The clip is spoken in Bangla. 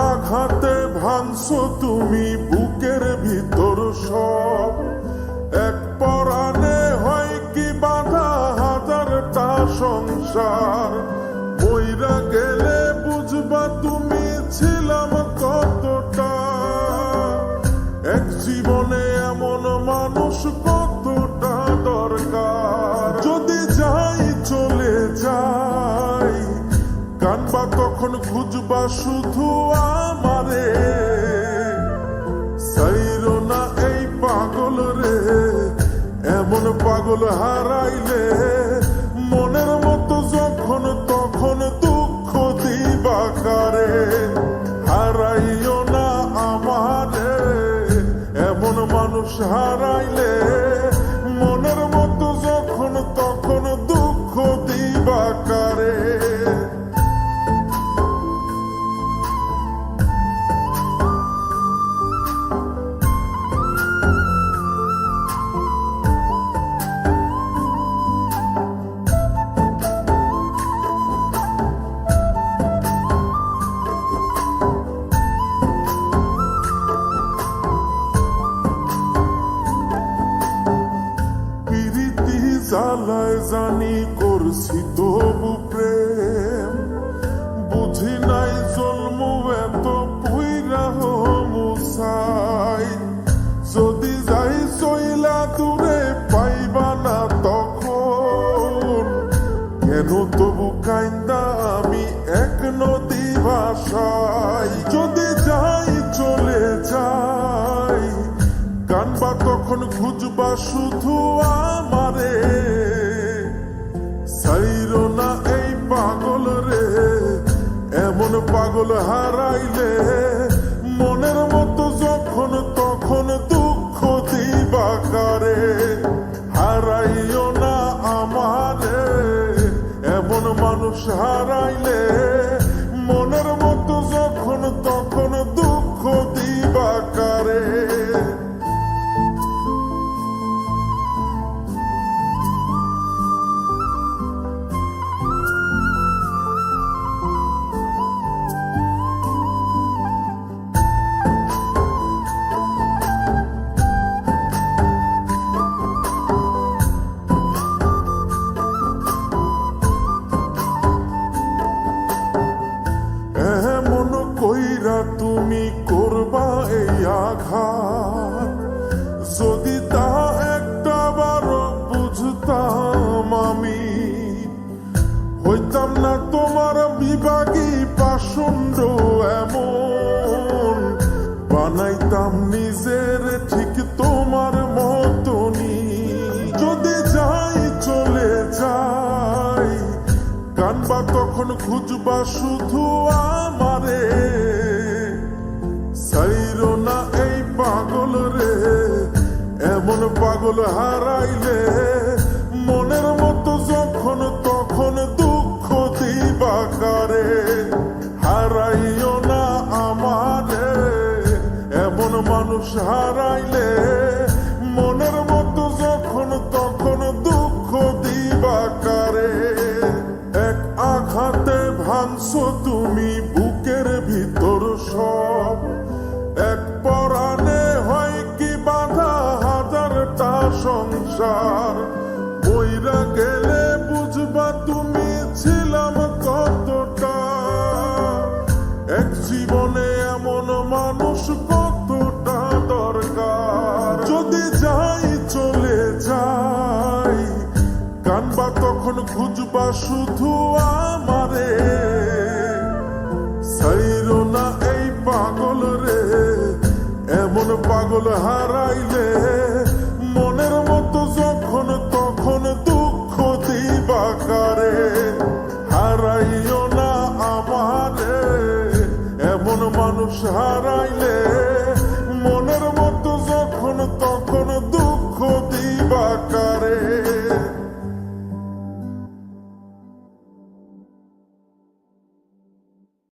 আঘাতে ভাঙছো তুমি বুকের ভিতর সব, এক পরাণে হয় কি বাধা হাজারটা সংসার। মইরা গেলে বুঝবা তুমি ছিলাম কতটা, এক জীবনে এমন মানুষ কতটা দরকার। যদি যাই চলে যাই কানবা তখন খুঁজবা শুধু আমারে, সাইরো না এই পাগল রে, এমন পাগল হারাইলে মনের মতো যখন তখন দুঃখ দিবা কারে। হারাইও না আমারে, এমন মানুষ হারাইলে মনের মতো যখন তখন দুঃখ দিবা কারে। জ্বালায় জানি করছি তবু প্রেম, বুঝি নাই জন্ম এত পুইরা মুসাই। যদি যাই চইলা দূরে পাইবা না তখন, কেন তবু কাইন্দা আমি এক নদী ভাষাই। যদি যাই চলে যাই কানবা তখন খুঁজবা শুধু আমারে, সাইরো না এই পাগল রে, এমন পাগল হারাইলে মনের মতো যখন তখন দুঃখ দিবা কারে। হারাইও না আমারে, এমন মানুষ হারাইলে মনের মতো যখন তখন দুঃখ দিবা কারে। এমন কইরা তুমি করবা এই আঘাত, যদি তা একটা বারো বুঝতাম আমি, হইতাম না তোমার বিভাগী পাষণ্ড এমন, বানাইতাম নিজের ঠিক তোমার মতনই। যদি যাই চলে যাই কানবা তখন খুঁজবা শুধু আমারে, সাইরো না এই পাগল রে, এমন পাগল হারাইলে মনের মতো যখন তখন দুঃখ দিবা কারে। হারাইও না আমারে, এমন মানুষ হারাইলে মনের মতো যখন তখন দুঃখ দিবা কারে। এক আঘাতে ভাঙছো তুমি বুকের ভিতর সব, এক পরাণে হয় কি বাধা হাজারটা সংসার। মইরা গেলে বুঝবা তুমি ছিলাম কতটা, এক জীবনে এমন মানুষ কতটা দরকার। যদি যাই চলে যাই কানবা তখন খুঁজবা শুধু আমারে, সাইরো না এই পাগল রে, এমন পাগল হারাইলে মনের মতো যখন তখন দুঃখ দিবা কারে। হারাইও না আমারে, এমন মানুষ হারাইলে